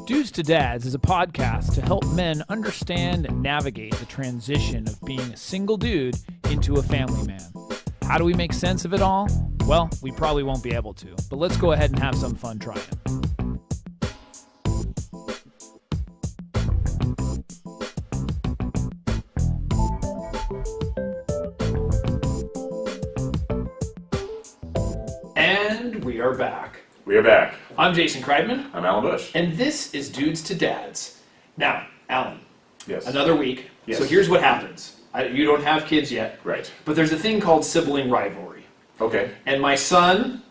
Dudes to Dads is a podcast to help men understand and navigate the transition of being a single dude into a family man. How do we make sense of it all? Well, we probably won't be able to, but let's go ahead and have some fun trying. And we are back. We are back. I'm Jason Kreidman. I'm Alan Bush. And this is Dudes to Dads. Now, Alan, Yes. another week. Yes. So here's what happens. You don't have kids yet. Right. But there's a thing called sibling rivalry. Okay. And my son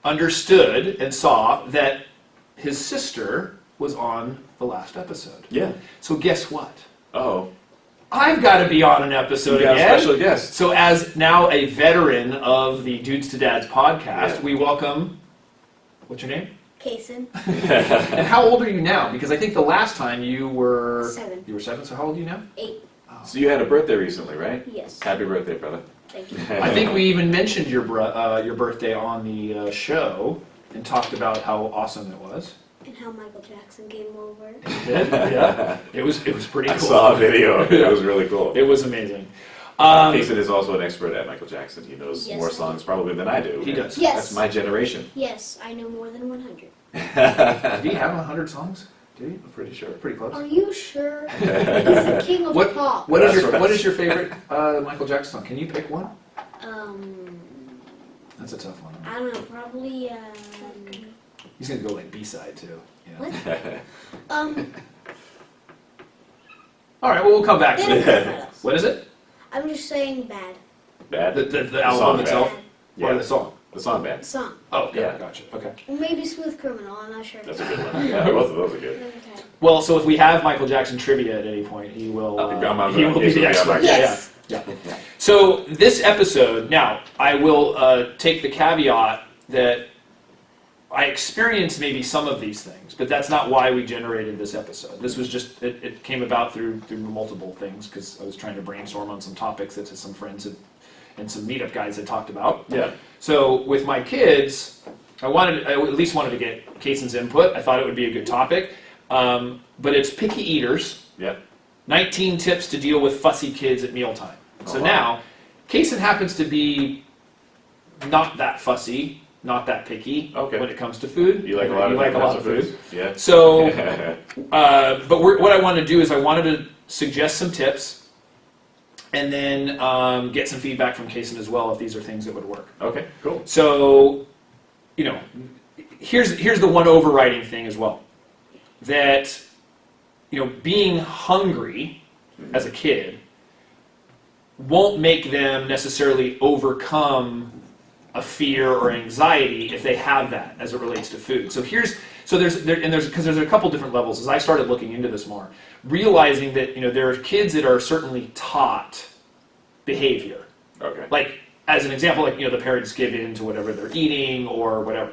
understood and saw that his sister was on the last episode. Yeah. So guess what? Oh. I've got to be on an episode You got again. a special guest. So as now a veteran of the Dudes to Dads podcast, we welcome, what's your name? Kasen. And how old are you now? Because I think the last time you were... 7. You were 7, so how old are you now? 8. So you had a birthday recently, right? Yes. Happy birthday, brother. Thank you. I think we even mentioned your birthday on the show and talked about how awesome it was. And how Michael Jackson came over. Yeah, it was pretty cool. I saw a video. It was really cool. It was amazing. Jason is also an expert at Michael Jackson. He knows Yes, more I do. songs probably than I do. He does. Yes. That's my generation. Yes, I know more than 100. Did he have 100 songs? Did he? I'm pretty sure. Pretty close. Are you sure? He's the king of pop. What is That's your right. What is your favorite Michael Jackson song? Can you pick one? That's a tough one. I don't know, probably, He's gonna go like B-side too. Yeah. what? All right. Well, we'll come back to They don't it. care about us. What is it? I'm just saying bad. Bad. The song album bad. itself, Yeah. or the song? The song bad. Song. Oh, okay. Yeah. Gotcha. Okay. Maybe Smooth Criminal, I'm not sure. That's a good one. Yeah, both of those are good. Okay. Well, so if we have Michael Jackson trivia at any point, he will. He will be the expert. Yes. Yeah. So this episode, now I will take the caveat that I experienced maybe some of these things, but that's not why we generated this episode. This was just it came about through multiple things because I was trying to brainstorm on some topics that some friends and some meetup guys had talked about. Yeah. So with my kids, I at least wanted to get Kasen's input. I thought it would be a good topic, but it's picky eaters. Yep. 19 tips to deal with fussy kids at mealtime. So Oh, wow. now, Kasen happens to be not that fussy, not that picky Okay. when it comes to food. You like a lot of like a lot of foods? food. Yeah. So, but what I wanted to do is I wanted to suggest some tips, and then get some feedback from Kasen as well if these are things that would work. Okay. Cool. So, here's the one overriding thing as well, that being hungry as a kid won't make them necessarily overcome a fear or anxiety if they have that as it relates to food. So there's a couple different levels. As I started looking into this more, realizing that there are kids that are certainly taught behavior. Okay. Like as an example, like the parents give in to whatever they're eating or whatever.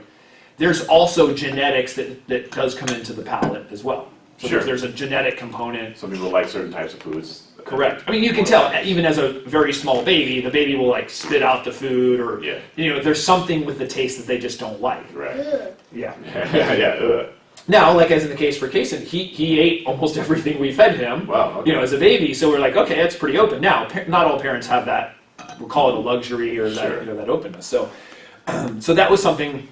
There's also genetics that does come into the palate as well. So Sure. there's a genetic component. Some people like certain types of foods. Correct. I mean, you can tell, even as a very small baby, the baby will like spit out the food or, Yeah. there's something with the taste that they just don't like. Right. Ugh. Yeah. Yeah. Now, like as in the case for Kasen, he ate almost everything we fed him, Wow. Okay. as a baby, so we're like, okay, that's pretty open. Now, not all parents have that, we'll call it a luxury or that, Sure. that openness. So, so that was something,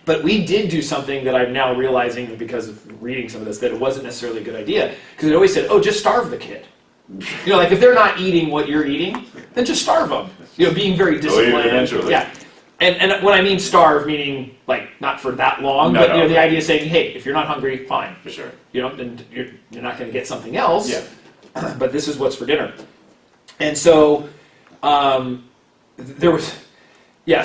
but we did do something that I'm now realizing because of reading some of this, that it wasn't necessarily a good idea, because it always said, oh, just starve the kid. Like if they're not eating what you're eating, then just starve them. Being very disciplined. eventually. Yeah. And when I mean starve, meaning like not for that long, No, but no. the idea is saying, hey, if you're not hungry, fine. For sure. Then you're not going to get something else. Yeah. But this is what's for dinner. And so there was,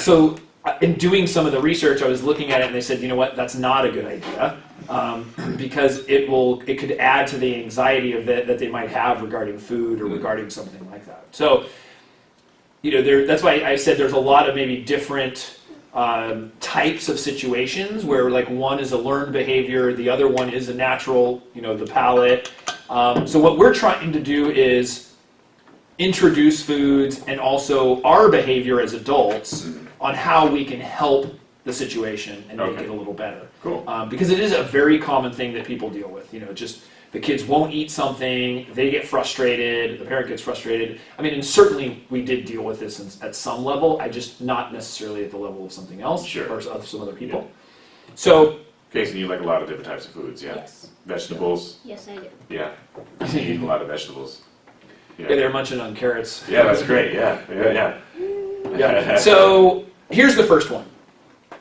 so in doing some of the research, I was looking at it and they said, you know what, that's not a good idea. Because it could add to the anxiety of that they might have regarding food or regarding something like that. So, that's why I said there's a lot of maybe different types of situations where like one is a learned behavior, the other one is a natural, the palate. So what we're trying to do is introduce foods and also our behavior as adults on how we can help the situation and make Okay. it a little better. Cool. Because it is a very common thing that people deal with. You know, just the kids won't eat something, they get frustrated, the parent gets frustrated. I mean, and certainly we did deal with this at some level, just not necessarily at the level of something else Sure. or of some other people. So, Kasen, you like a lot of different types of foods, yeah? Yes. Vegetables, Yes, I do. yeah. You eat a lot of vegetables. yeah, they're munching on carrots. Yeah, that's great, yeah. Yeah. So, here's the first one.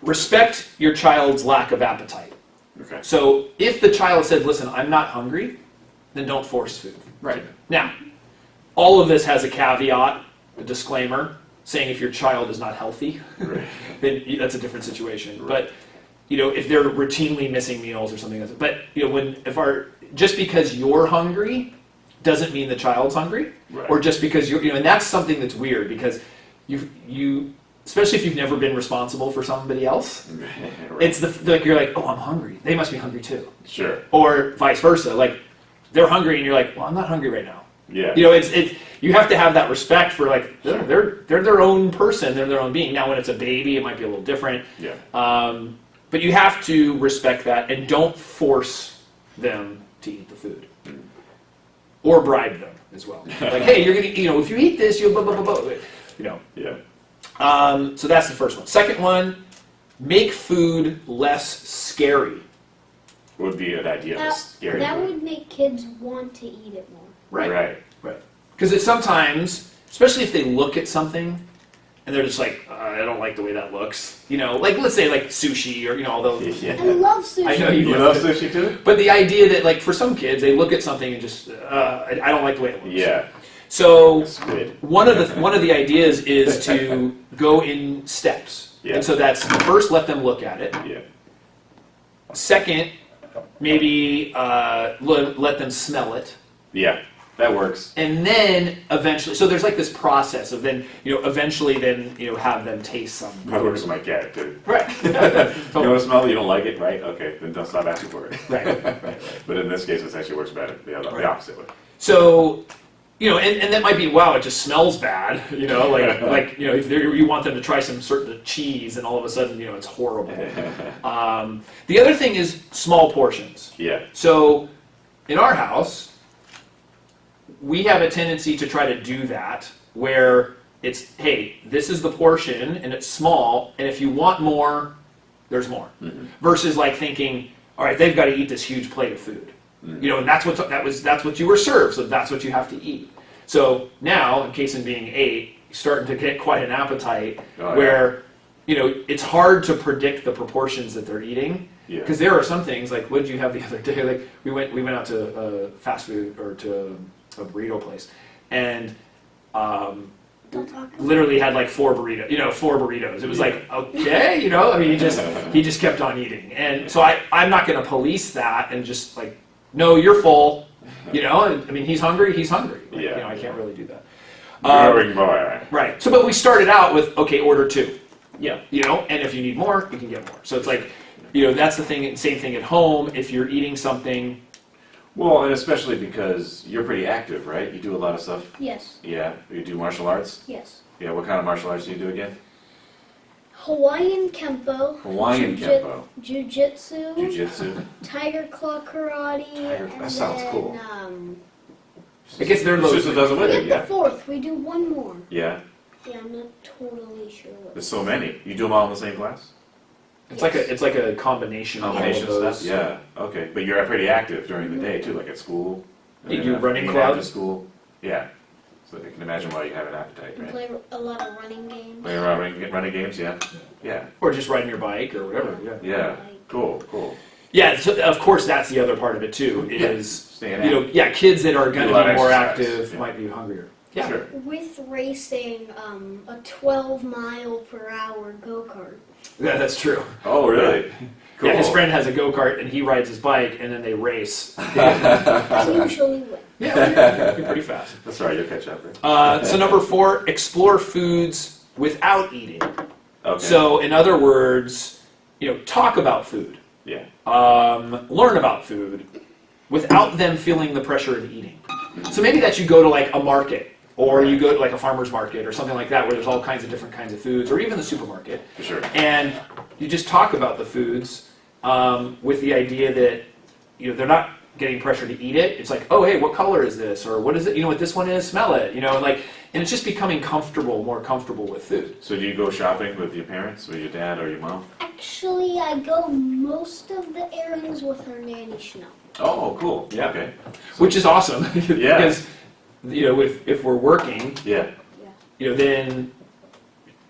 Respect your child's lack of appetite. Okay. So if the child said, listen, I'm not hungry, then don't force food. Right. Now, all of this has a caveat, a disclaimer, saying if your child is not healthy, Right. then that's a different situation. Right. But, you know, if they're routinely missing meals or something like that. But, you know, just because you're hungry doesn't mean the child's hungry. Right. Or just because you know, and that's something that's weird because you especially if you've never been responsible for somebody else, Right. it's like you're like, oh, I'm hungry. They must be hungry too. Sure. Or vice versa. Like they're hungry and you're like, well, I'm not hungry right now. Yeah. You know, it's you have to have that respect for like they're their own person, they're their own being. Now, when it's a baby, it might be a little different. Yeah. But you have to respect that and don't force them to eat the food, or bribe them as well. Like, hey, you're gonna, you know, if you eat this, you'll blah blah blah blah. You know. Yeah. So that's the first one. Second one, make food less scary. Would be an idea of a scary That food. would make kids want to eat it more. Right. Because it's sometimes, especially if they look at something and they're just like, I don't like the way that looks. You know, like let's say like sushi or, you know, although Yeah. I love sushi. I know You love sushi too? But the idea that like for some kids, they look at something and just, I don't like the way it looks. Yeah. So Squid. one of the ideas is to go in steps. Yeah. And so that's first, let them look at it. Yeah. Second, maybe let them smell it. Yeah. That works. And then eventually, so there's like this process of then, you know, eventually then, you know, have them taste some. That works with my cat too. Right. You want to smell it? You don't like it, right? Okay, then don't stop asking for it. Right. But in this case, it actually works better. The Right. opposite way. So, you know, and that might be, wow, it just smells bad, you know, like you know, if you want them to try some certain cheese and all of a sudden, you know, it's horrible. The other thing is small portions. Yeah. So in our house, we have a tendency to try to do that where it's, hey, this is the portion and it's small, and if you want more, there's more. Mm-hmm. Versus like thinking, all right, they've got to eat this huge plate of food. You know, and that's what you were served, so that's what you have to eat. So now, in Kasen being 8, he's starting to get quite an appetite where, you know, it's hard to predict the proportions that they're eating. Yeah. Because there are some things, like what did you have the other day? Like we went out to fast food or to a burrito place, and Don't talk about literally had like 4 burritos. It was like, okay, you know, I mean, he just kept on eating. And so I'm not going to police that and just like, no, you're full, you know, I mean, he's hungry. Like, Yeah. you know, I can't really do that. Growing boy. Right. So, but we started out with, okay, order 2, Yeah. you know, and if you need more, you can get more. So it's like, you know, that's the thing, same thing at home. If you're eating something, Well, and especially because you're pretty active, right? You do a lot of stuff. Yes. Yeah. You do martial arts. Yes. Yeah. What kind of martial arts do you do again? Hawaiian Kempo. Hawaiian Kempo. Jiu-jitsu. Jiu-jitsu. Tiger Claw Karate. That and sounds then, cool. I guess they're It's just low. a dozen with We it, have yeah. the 4th. We do one more. Yeah. Yeah, I'm not totally sure what. There's so many. You do them all in the same class? It's like a combination of all Combination of of those. stuff? Yeah. Okay. But you're pretty active during the day too, like at school. You and do then running being club? After school. Yeah. So I can imagine why you have an appetite, We right? play a lot of running games. Play around running games, yeah. Yeah. Or just riding your bike or whatever. Yeah. Yeah. Like, Cool. Yeah, so of course that's the other part of it too, Yeah, is, staying you know, yeah, kids that are going Do a lot to be of more exercise, active yeah. might be hungrier. Yeah. Sure. with racing, a 12-mile-per-hour go-kart. Yeah, that's true. Oh, really? Cool. Yeah, his friend has a go-kart and he rides his bike and then they race. I usually win. Yeah, you're pretty fast. That's right, you'll catch up, right? So number 4, explore foods without eating. Okay. So in other words, you know, talk about food, Yeah. learn about food without them feeling the pressure of eating. So maybe that you go to like a market or you go to like a farmer's market or something like that where there's all kinds of different kinds of foods, or even the supermarket. For sure. And you just talk about the foods with the idea that they're not getting pressure to eat it. It's like, oh hey, what color is this, or what is it? You know what this one is? Smell it. And it's just becoming more comfortable with food. So do you go shopping with your parents, or your dad, or your mom? Actually, I go most of the errands with her nanny Chanel. Oh, cool. Yeah. Okay. Which is awesome Yeah. because if we're working, Yeah. then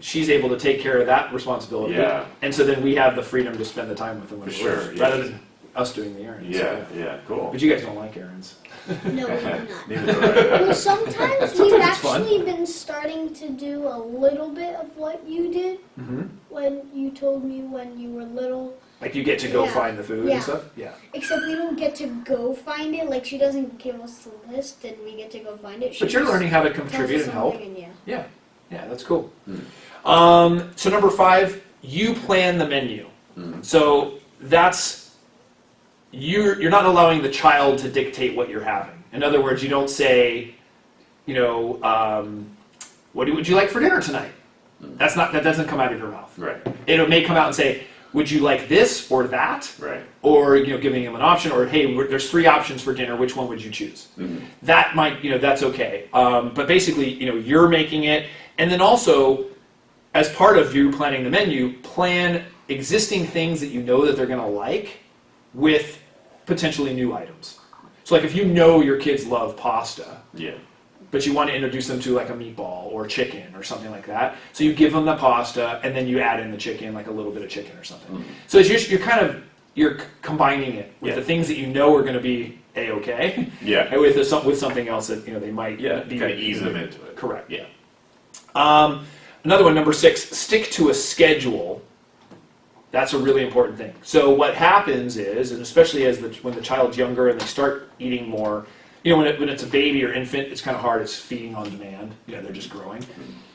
she's able to take care of that responsibility. Yeah. And so then we have the freedom to spend the time with them when For we're sure, working, yeah. rather than us doing the errands. Yeah. Yeah. Cool. But you guys don't like errands. No, we do not. Neither do I. Well, sometimes we've Sometimes it's fun. actually been starting to do a little bit of what you did Mm-hmm. when you told me when you were little. Like you get to go Yeah. find the food Yeah. and stuff? Yeah. Except we don't get to go find it. Like she doesn't give us the list and we get to go find it. She But you're just learning how to tells contribute us and help. something and Yeah, that's cool. Hmm. So number 5, you plan the menu. So that's, you're not allowing the child to dictate what you're having. In other words, you don't say, what would you like for dinner tonight? That doesn't come out of your mouth. Right. It may come out and say, would you like this or that? Right. Or giving them an option, or hey, there's 3 options for dinner. Which one would you choose? Mm-hmm. That might, that's okay. But basically, you're making it, and then also, as part of you planning the menu, plan existing things that you know that they're going to like, with potentially new items. So, like if your kids love pasta, Yeah. but you want to introduce them to like a meatball or chicken or something like that. So you give them the pasta and then you add in the chicken, like a little bit of chicken or something. Mm-hmm. So it's just, you're combining it with Yeah. the things that you know are going to be a-okay, Yeah. and with something else that they might be. Kind of ease them into it. Correct. Yeah. Another one, number 6, stick to a schedule. That's a really important thing. So what happens is, and especially when the child's younger and they start eating more, when it's a baby or infant, it's kind of hard. It's feeding on demand. They're just growing.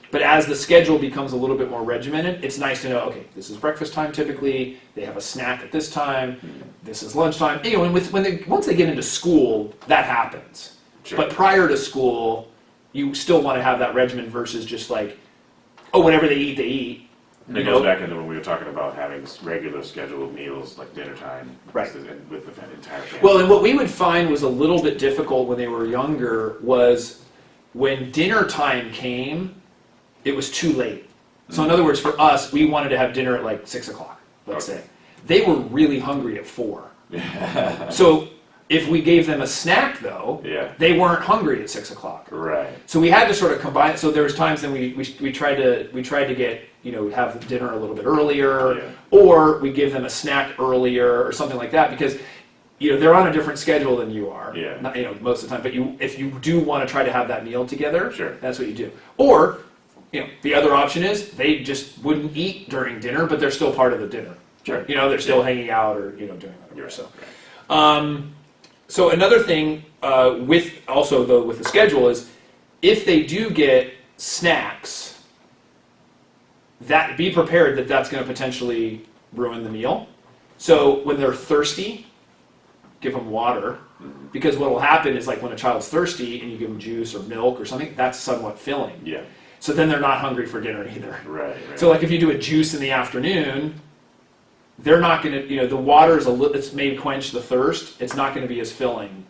But as the schedule becomes a little bit more regimented, it's nice to know, okay, this is breakfast time typically. They have a snack at this time. This is lunchtime. And once they get into school, that happens. Sure. But prior to school, you still want to have that regimen versus just like, oh, whenever they eat. And it goes back into when we were talking about having regular scheduled meals, like dinner time, Right. with the entire family. Well, and what we would find was a little bit difficult when they were younger was when dinner time came, it was too late. So in other words, for us, we wanted to have dinner at like 6 o'clock, let's Okay. say. They were really hungry at 4. So if we gave them a snack though, Yeah. they weren't hungry at 6 o'clock. Right. So we had to sort of combine. So there was times then we tried to get have dinner a little bit earlier, Yeah. or we give them a snack earlier or something like that because they're on a different schedule than you are. Yeah. Not, most of the time, but if you do want to try to have that meal together, Sure. that's what you do. Or the other option is they just wouldn't eat during dinner, but they're still part of the dinner. Sure. They're still hanging out or doing whatever. You're So. right. So another thing with the schedule is if they do get snacks, that be prepared that that's going to potentially ruin the meal. So when they're thirsty, give them water, because what will happen is like when a child's thirsty and you give them juice or milk or something, that's somewhat filling. Yeah. So then they're not hungry for dinner either. Right. So like if you do a juice in the afternoon, they're not going to, the water is it's may quench the thirst. It's not going to be as filling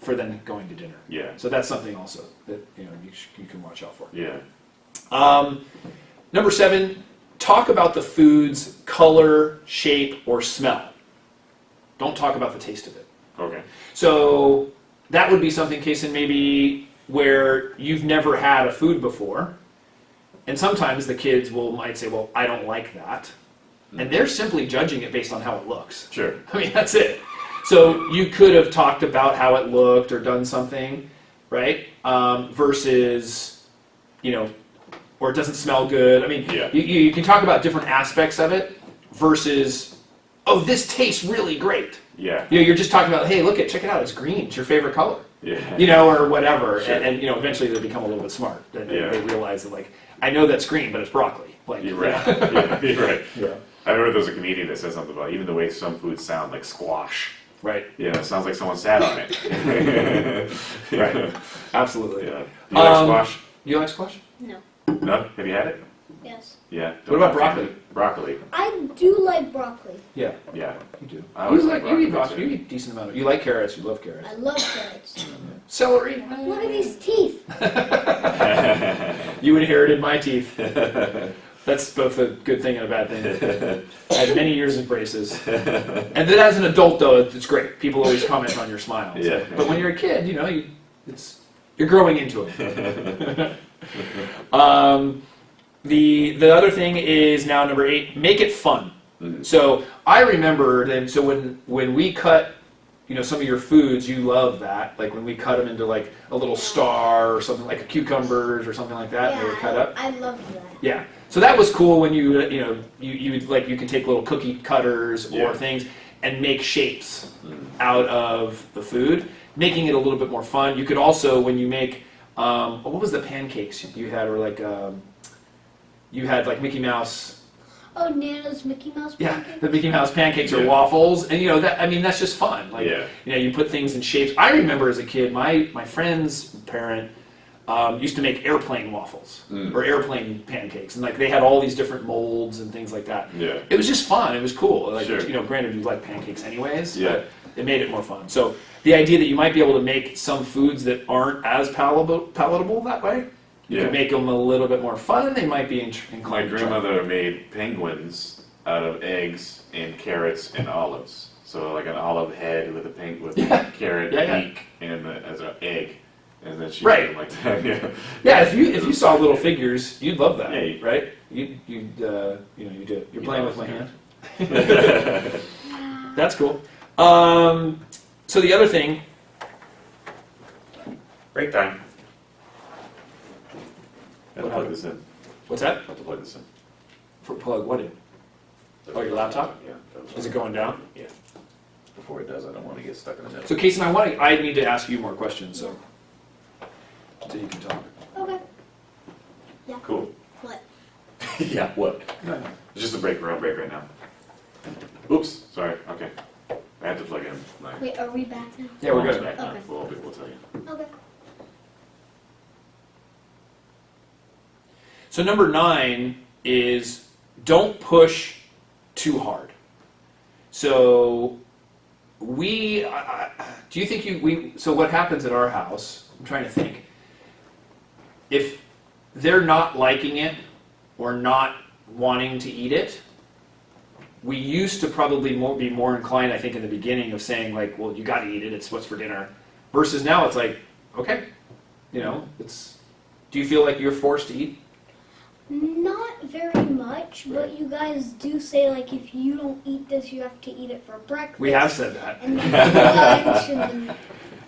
for them going to dinner. Yeah. So that's something also that you can watch out for. Yeah. Number 7, talk about the food's color, shape, or smell. Don't talk about the taste of it. Okay. So that would be something, Kasen, maybe where you've never had a food before, and sometimes the kids might say, well, I don't like that. And they're simply judging it based on how it looks. Sure. I mean, that's it. So you could have talked about how it looked or done something, right? Versus, or it doesn't smell good. I mean, Yeah. you can talk about different aspects of it versus, oh, this tastes really great. Yeah. You're just talking about, hey, check it out, it's green, it's your favorite color. Yeah. Or whatever. Sure. And eventually they become a little bit smart. They Yeah. realize that, I know that's green, but it's broccoli. You're right. Yeah, you're right. Yeah. I remember there was a comedian that said something about even the way some foods sound, like squash. Right. Yeah, it sounds like someone sat on it. Right. Absolutely. Yeah. You like squash? You like squash? No. No? Have you had it? Yes. Yeah. What about broccoli? Broccoli. I do like broccoli. Yeah, Yeah. you do. I always like you broccoli, eat broccoli. too. You eat a decent amount of. You like carrots. You love carrots. I love carrots. Celery. Look at these teeth. You inherited my teeth. That's both a good thing and a bad thing. I had many years of braces. And then as an adult, though, it's great. People always comment on your smiles. Yeah. But when you're a kid, you know, you're growing into it. The other thing is now number 8, make it fun. Mhm. So I remember then, so when we cut, you know, some of your foods, you love that. Like when we cut them into like a little star or something like a cucumbers or something like that, they were cut up. I love that. Yeah. So that was cool when you know, you like you can take little cookie cutters or Yeah. things and make shapes out of the food, making it a little bit more fun. You could also, when you make, what was the pancakes you had, or like, you had like Mickey Mouse. Oh, Nana's Mickey Mouse Yeah, pancake? the Mickey Mouse pancakes or Yeah. waffles, and you know that. I mean, that's just fun. Like, Yeah. you know, you put things in shapes. I remember as a kid, my friend's parent used to make airplane waffles or airplane pancakes, and like they had all these different molds and things like that. Yeah. It was just fun. It was cool. Like, Sure. you know, granted, you like pancakes anyways. Yeah. But it made it more fun. So the idea that you might be able to make some foods that aren't as palatable that way. You Yeah. can make them a little bit more fun. They might be My inclined to try. grandmother made penguins out of eggs and carrots and olives. So like an olive head with a carrot Yeah, yeah. beak and as an egg, and then she Right. made them like that. Yeah. Yeah, if you saw little figures, you'd love that, Yeah, right? You'd you know, you do. You're playing with my hand. That's cool. So the other thing, Break time. What Have to plug happened? this in. what's that? Have to plug this in. For plug what in? Oh, your laptop? Yeah. Is it going down? Yeah. Before it does, I don't want to get stuck in the middle. So, Kasen, I need to ask you more questions, so you can talk. Okay. Cool. What? Yeah. What? No, no. It's just a break. We're on break right now. Oops. Sorry. Okay. I had to plug in. My Wait, are we back now? Yeah, we're phone's good. back now. Okay. We'll tell you. Okay. So number 9 is don't push too hard. So do you think so what happens at our house, I'm trying to think, if they're not liking it or not wanting to eat it, we used to probably be more inclined, I think, in the beginning of saying like, well, you got to eat it, it's what's for dinner, versus now it's like, okay, you know, do you feel like you're forced to eat? Not very much, but you guys do say like if you don't eat this, you have to eat it for breakfast. We have said that. And then for lunch, and then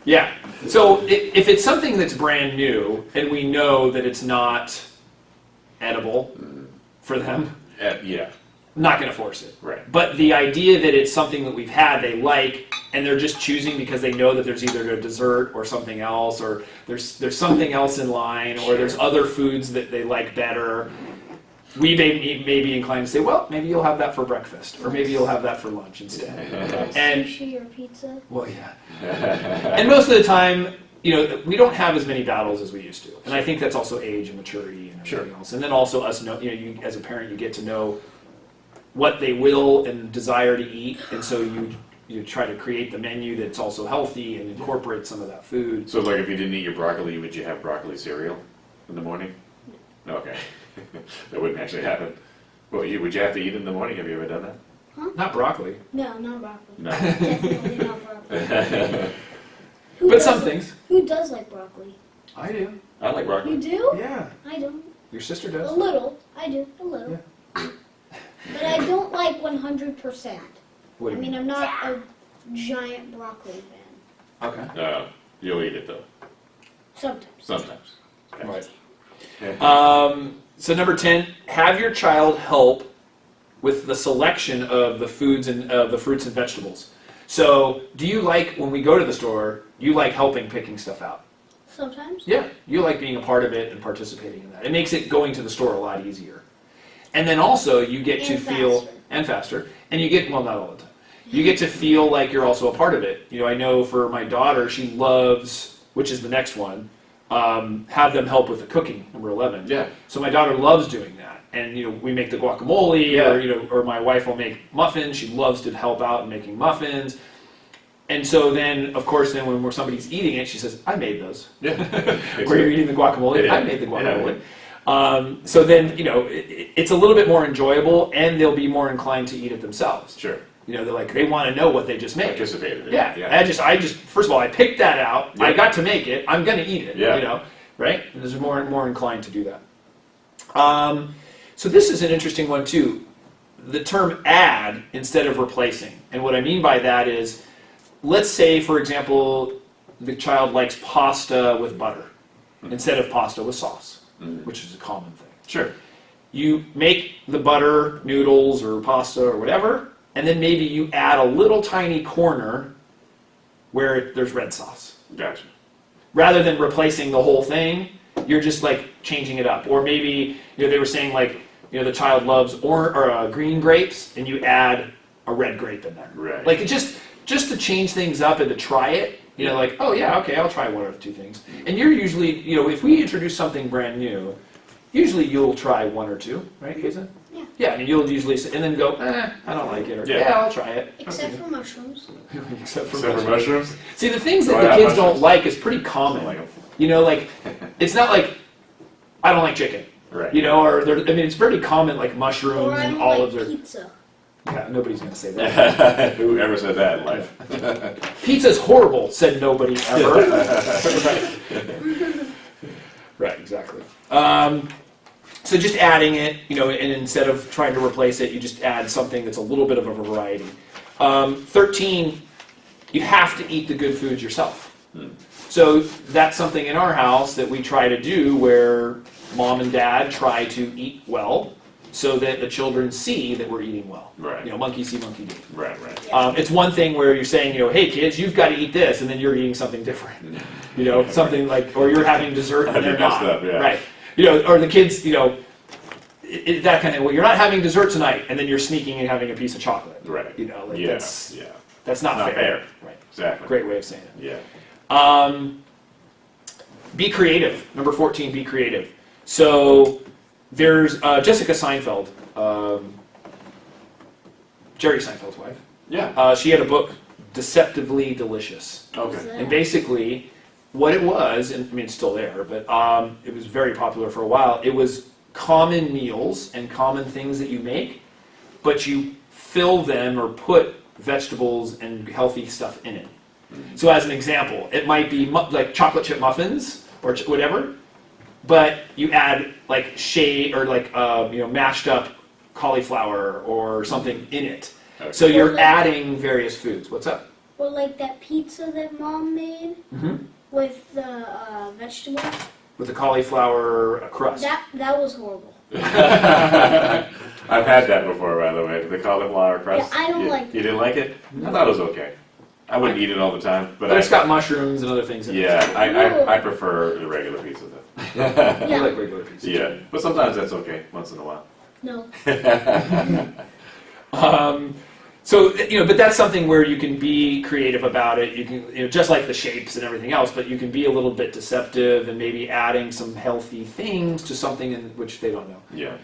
Yeah. So if it's something that's brand new and we know that it's not edible for them, Yeah. I'm not going to force it. Right. But the idea that it's something that we've had, they like, and they're just choosing because they know that there's either a dessert or something else, or there's something else in line, or there's other foods that they like better. We may be inclined to say, well, maybe you'll have that for breakfast, or maybe you'll have that for lunch instead. And sushi or pizza. well, yeah. And most of the time, you know, we don't have as many battles as we used to, and I think that's also age and maturity and everything else. And then also us know, you know, you as a parent, you get to know what they will and desire to eat, and so you try to create the menu that's also healthy and incorporate some of that food. So, like, if you didn't eat your broccoli, would you have broccoli cereal in the morning? No. Okay. That wouldn't actually happen. Well, would you have to eat it in the morning? Have you ever done that? Not broccoli, No, not broccoli. No. Definitely not broccoli. Who but some doesn't- things. Who does like broccoli? I do. I like You broccoli. do? Yeah, I don't. your sister A does. little. I do. A little. But I don't like 100%. What do I you mean, mean? I'm not a giant broccoli fan. Okay. You'll eat it, though. Sometimes. Sometimes. Okay. Right. So number 10, have your child help with the selection of the foods and the fruits and vegetables. So do you like, when we go to the store, you like helping picking stuff out? Sometimes. Yeah, you like being a part of it and participating in that. It makes it going to the store a lot easier. And then also you get to And feel, faster. and faster, and you get, well, not all the time. You get to feel like you're also a part of it. You know, I know for my daughter, she loves, which is the next one, have them help with the cooking, number 11. Yeah. So my daughter loves doing that. And, you know, we make the guacamole, Yeah. or, you know, or my wife will make muffins. She loves to help out in making muffins. And so then, of course, then when somebody's eating it, she says, I made those. Yeah. Where you're eating the guacamole, Yeah. I made the guacamole. So then, you know, it's a little bit more enjoyable, and they'll be more inclined to eat it themselves. Sure. You know, they want to know what they just made. Participated in it. Yeah. I just, first of all, I picked that out. Yeah. I got to make it. I'm going to eat it. Yeah. You know, right? And there's more and more inclined to do that. So this is an interesting one too. The term add instead of replacing. And what I mean by that is, let's say, for example, the child likes pasta with butter instead of pasta with sauce, which is a common thing. Sure. You make the butter noodles or pasta or whatever, and then maybe you add a little tiny corner where there's red sauce. Gotcha. Rather than replacing the whole thing, you're just like changing it up. Or maybe, you know, they were saying like, you know, the child loves green grapes, and you add a red grape in there. Right. Like just to change things up and to try it. You know, like, oh yeah, okay, I'll try one or two things. And you're usually, you know, if we introduce something brand new, usually you'll try one or two, right, Kasen? Yeah. Yeah, and you'll usually say, and then go, I don't like it, or Yeah. yeah, I'll try it. Except for mushrooms. Except for Except for mushrooms. mushrooms? See, the things that Oh, the yeah, kids don't mushrooms. like is pretty I common. don't like 'em. You know, like, it's not like, I don't like chicken. Right. You know, or I mean, it's pretty common, like Or mushrooms I and don't olives. like Or pizza. yeah, nobody's gonna say that. Who ever said that in life? Pizza's horrible, said nobody ever. Right, exactly. So just adding it, you know, and instead of trying to replace it, you just add something that's a little bit of a variety. 13, you have to eat the good foods yourself. So that's something in our house that we try to do, where mom and dad try to eat well, so that the children see that we're eating well. Right. You know, monkey see, monkey do. Right, right. It's one thing where you're saying, you know, hey kids, you've got to eat this, and then you're eating something different. You know, something like, or you're having dessert and they're Messed not. up, yeah. Right. You know, or the kids, you know, that kind of, well, you're not having dessert tonight, and then you're sneaking and having a piece of chocolate. Right. You know, like Yeah, that's yeah. not Not fair. fair. Right. Exactly. Great way of saying it. Yeah. Be creative. Number 14, be creative. So there's Jessica Seinfeld, Jerry Seinfeld's wife. Yeah. She had a book, Deceptively Delicious. Okay. And basically, what it was, and I mean it's still there, but it was very popular for a while, it was common meals and common things that you make, but you fill them or put vegetables and healthy stuff in it. So as an example, it might be like chocolate chip muffins or whatever, but you add like or like you know, mashed up cauliflower or something in it. Okay. So you're Or like- adding various foods. What's up? Or like that pizza that mom made with the vegetables. With the cauliflower crust. That was horrible. I've had that before, by the way. The cauliflower crust. Yeah, I don't like You didn't like it? I thought it was okay. I wouldn't eat it all the time, but But it's got mushrooms and other things in it. yeah, No. I prefer the regular pizza though. I Yeah. like regular pizza. Yeah, but sometimes that's okay once in a while. No. So, you know, but that's something where you can be creative about it. You can, you know, just like the shapes and everything else, but you can be a little bit deceptive and maybe adding some healthy things to something in which they don't know. Yeah.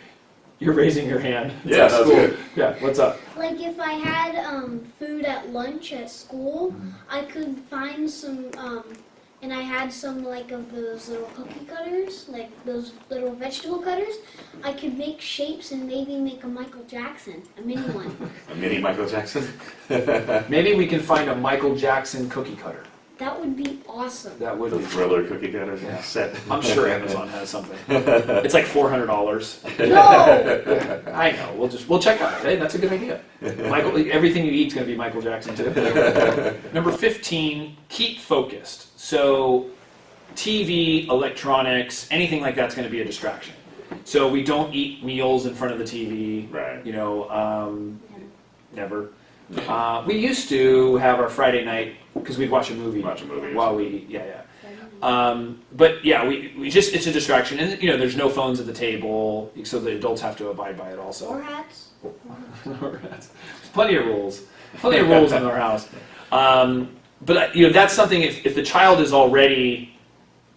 You're raising your hand. It's Yeah, at that's school. good. Yeah, what's up? Like if I had food at lunch at school, I could find some, and I had some like of those little cookie cutters, like those little vegetable cutters. I could make shapes and maybe make a Michael Jackson, a mini one. A mini Michael Jackson? Maybe we can find a Michael Jackson cookie cutter. That would be awesome. That would The be. Thriller cookie cutters Yeah. set. I'm sure Amazon has something. It's like $400. No! I know. We'll check out it. Hey, that's a good idea. Michael, everything you eat is going to be Michael Jackson too. Number 15, keep focused. So, TV, electronics, anything like that's going to be a distraction. So we don't eat meals in front of the TV. Right. You know, never. We used to have our Friday night because we'd watch a movie. Watch a movie. while we eat. Yeah. But yeah, we just, it's a distraction, and you know, there's no phones at the table, so the adults have to abide by it also. Or hats. There's plenty of rules. Plenty of rules in our house. But that's something. If the child is already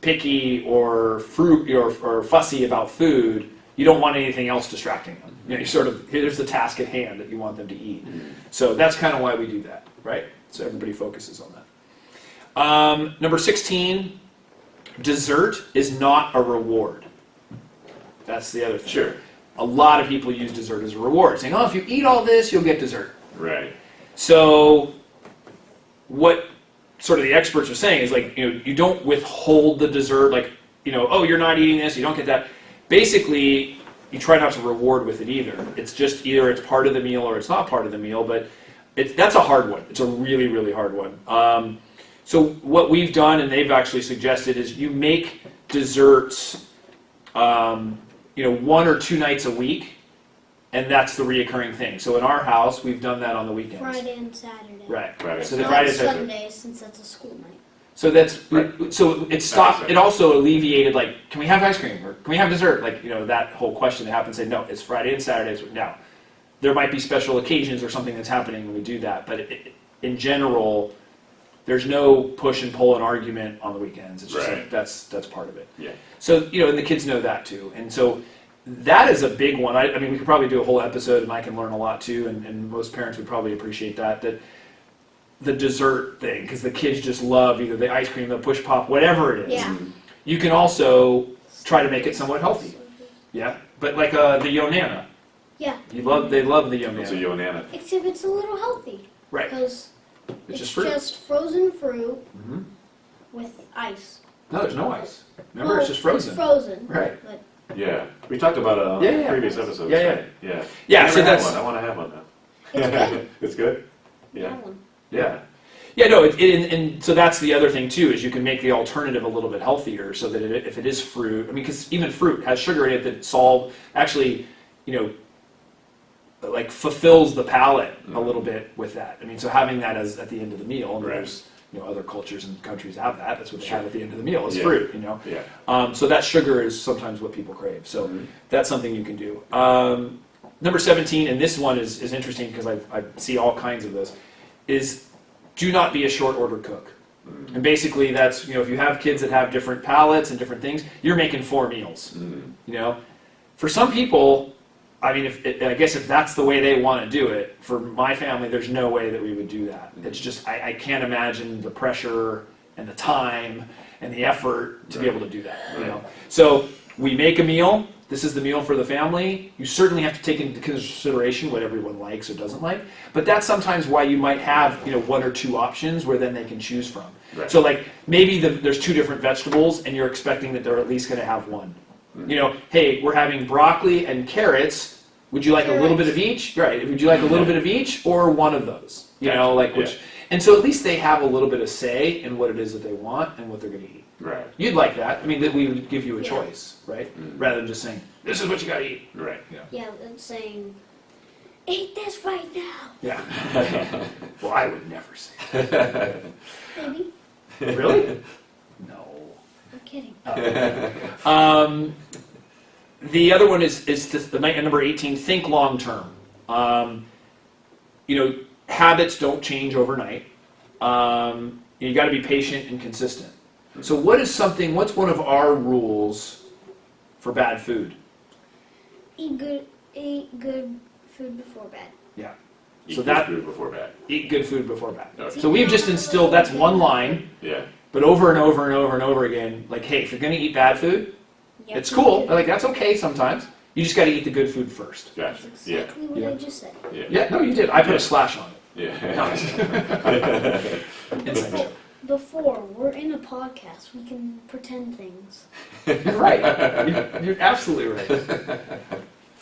picky or or fussy about food, you don't want anything else distracting them. You sort of, here's the task at hand that you want them to eat. So that's kind of why we do that, right? So everybody focuses on that. Number 16, dessert is not a reward. That's the other thing. Sure. A lot of people use dessert as a reward, saying, oh, if you eat all this, you'll get dessert. Right. So what sort of the experts are saying is like, you don't withhold the dessert, like, oh, you're not eating this, you don't get that. Basically, you try not to reward with it either. It's just either it's part of the meal or it's not part of the meal, but that's a hard one. It's a really, really hard one. So what we've done, and they've actually suggested, is you make desserts, 1 or 2 nights a week, and that's the reoccurring thing. So in our house, we've done that on the weekends. Friday and Saturday. Right. Friday. So the Not Friday and Saturday. Sunday, since that's a school night. So so it stopped. Sorry. It also alleviated, like, can we have ice cream or can we have dessert? Like, that whole question that happens. Say no, it's Friday and Saturdays. Now, there might be special occasions or something that's happening when we do that, but in general, there's no push and pull and argument on the weekends. It's just Right. like that's part of it. Yeah. So and the kids know that too, and so that is a big one. I mean, we could probably do a whole episode, and I can learn a lot too, and most parents would probably appreciate that the dessert thing, because the kids just love either the ice cream, the push pop, whatever it is. Yeah. You can also try to make it somewhat healthy. Yeah, but like the Yonana. Yeah. They love the Yonana. What's a Yonana? Except it's a little healthy. Right. Because It's it's just fruit. just frozen fruit hmm with ice. No, there's no ice. Remember, Well, it's just frozen. It's frozen. Right. But Yeah. We talked about it on Yeah. previous episodes. Yeah, right? Yeah. Yeah, I never so had that's one. I want to have one now. it's good. It's good? Yeah. Have one. Yeah. Yeah, no, and so that's the other thing too, is you can make the alternative a little bit healthier, so that if it is fruit, I mean, because even fruit has sugar in it that actually, like fulfills the palate a little bit with that. I mean, so having that as at the end of the meal, and Right. there's other cultures and countries have that. That's what they Sure. have at the end of the meal is Yeah. fruit. Yeah. So that sugar is sometimes what people crave. So Mhm. that's something you can do. Number 17, and this one is interesting because I see all kinds of this, is do not be a short order cook. Mm. And basically that's, if you have kids that have different palates and different things, you're making 4 meals. Mm. For some people, I mean, I guess if that's the way they want to do it, for my family, there's no way that we would do that. It's just, I can't imagine the pressure and the time and the effort to be Right. able to do that. Right. So we make a meal. This is the meal for the family. You certainly have to take into consideration what everyone likes or doesn't like. But that's sometimes why you might have 1 or 2 options where then they can choose from. Right. So like maybe there's 2 different vegetables and you're expecting that they're at least going to have one. Hey, we're having broccoli and carrots. Would you like a little bit of each? Right. Would you like a little bit of each or one of those? Gotcha. Which. And so at least they have a little bit of say in what it is that they want and what they're going to eat. Right. You'd like that. I mean, that we would give you a Yeah. choice, right? Mm. Rather than just saying, this is what you got to eat. Right. Yeah, it's saying, eat this right now. Yeah. Well, I would never say that. Maybe. Really? No. I'm kidding. The other one is the number 18, think long term. Habits don't change overnight. You got to be patient and consistent. So what's one of our rules for bad food? Eat good food before bed. Yeah. Eat So good that- food before bed. Eat good food before bed. Okay. So we've just instilled, that's one line, Yeah. but over and over and over and over again, like, hey, if you're going to eat bad food, Yeah, it's cool. Like, that's okay sometimes. You just got to eat the good food first. Gotcha. That's Yeah. exactly what Yeah. I just said. Yeah. Yeah, no, you did. I put a slash on it. Yeah. Inside joke. Before, we're in a podcast. We can pretend things. You're right. You're absolutely right.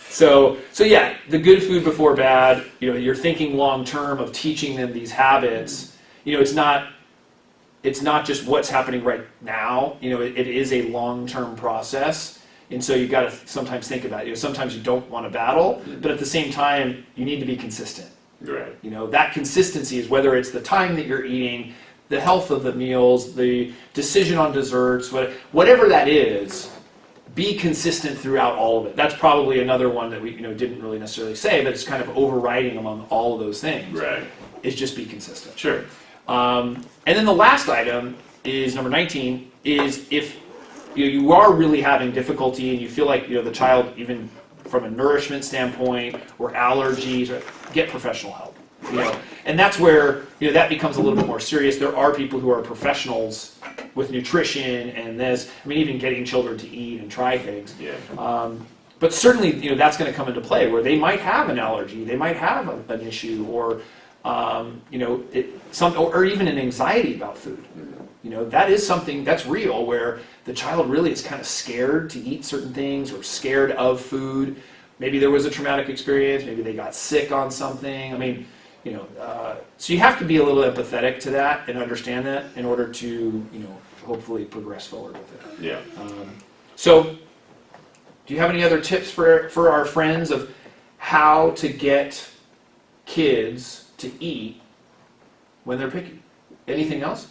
So yeah, the good food before bad. You're thinking long term of teaching them these habits. It's not just what's happening right now. It is a long term process, and so you got to sometimes think about it. Sometimes you don't want to battle, but at the same time, you need to be consistent. Right. That consistency is whether it's the time that you're eating, the health of the meals, the decision on desserts, whatever that is. be consistent throughout all of it. That's probably another one that we didn't really necessarily say, but it's kind of overriding among all of those things. Right. Is just be consistent. Sure. And then the last item is number 19, is if you are really having difficulty and you feel like the child, even from a nourishment standpoint or allergies, get professional help. And that's where that becomes a little bit more serious. There are people who are professionals with nutrition and this. I mean, even getting children to eat and try things. Yeah. But certainly, that's going to come into play where they might have an allergy, they might have an issue, or or even an anxiety about food. That is something that's real, where the child really is kind of scared to eat certain things or scared of food. Maybe there was a traumatic experience. Maybe they got sick on something. I mean, so you have to be a little empathetic to that and understand that in order to, hopefully progress forward with it. Yeah. So, do you have any other tips for our friends of how to get kids to eat when they're picky? Anything else?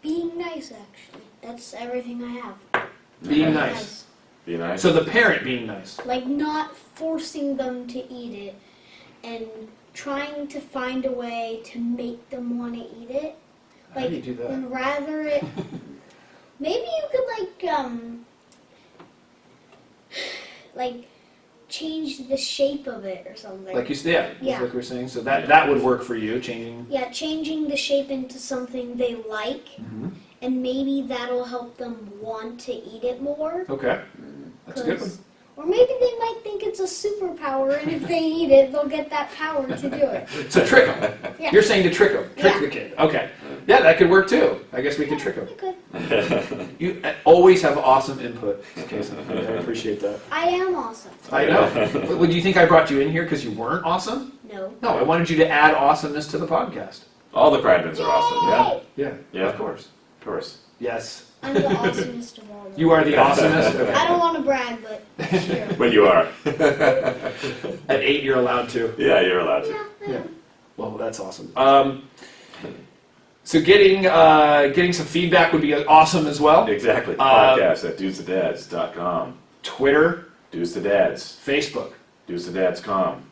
Being nice, actually. That's everything I have. Being nice. Be nice. So the parent being nice. Like not forcing them to eat it and trying to find a way to make them want to eat it. How do you do that? And rather it... Maybe you could like change the shape of it or something. Like you said, Yeah. like we were saying. So that would work for you, changing. Yeah, changing the shape into something they like, and maybe that'll help them want to eat it more. Okay, that's a good one. Or maybe they might think it's a superpower, and if they eat it, they'll get that power to do it. So trick them. Yeah. You're saying to trick them, trick Yeah. the kid. Okay, yeah, that could work too. I guess we could trick them. You could. You always have awesome input. Okay, so I appreciate that. I am awesome. I know. But do you think I brought you in here because you weren't awesome? No. No, I wanted you to add awesomeness to the podcast. All the Pridemen are awesome. Yeah. Yeah. Of course. Of course. Yes. I'm the awesomest of all. You are the awesomest. Okay. I don't want to brag, but it's true. But you are. At 8, you're allowed to. Yeah, you're allowed to. Yeah. Well, that's awesome. So getting some feedback would be awesome as well. Exactly. Podcast at dudesthedads.com. Twitter, Dudes the Dads. Facebook. Dudesthedads.com.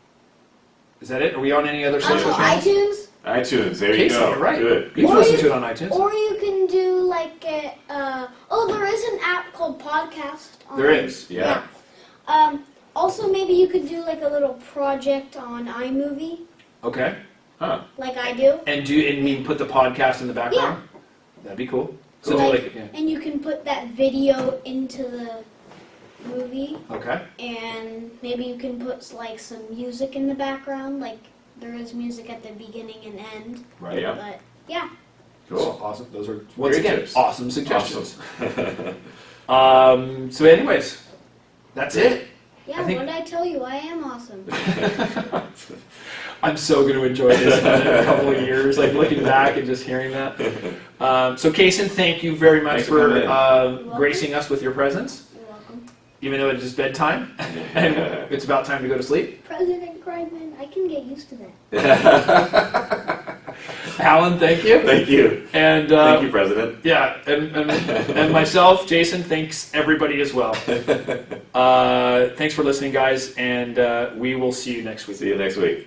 Is that it? Are we on any other I don't social know, channels? iTunes. iTunes. There you Casey, go. you're right. Good. You can Or listen you- to it on iTunes. Or you can do like a, there is an app called Podcast. There is. Yeah. Also, maybe you could do like a little project on iMovie, Okay. Huh. like I do. And put the podcast in the background? That'd be cool. So do Like- like, yeah. And you can put that video into the movie, Okay. and maybe you can put like some music in the background, like there is music at the beginning and end. Right. Yeah. But yeah, Cool. Awesome. Those are once Great again tips. awesome suggestions. Awesome. So anyways, that's it. yeah. I think- What did I tell you? I am awesome. I'm so going to enjoy this in a couple of years, like looking back and just hearing that. So Kasen, thank you very much Thanks for coming for gracing us with your presence, You're welcome. even though it is bedtime and it's about time to go to sleep. President Kreidman, I can get used to that. Alan, thank you. Thank you. And Thank you, President. yeah, and myself, Jason, thanks everybody as well. Thanks for listening, guys, and we will see you next week. See you next week.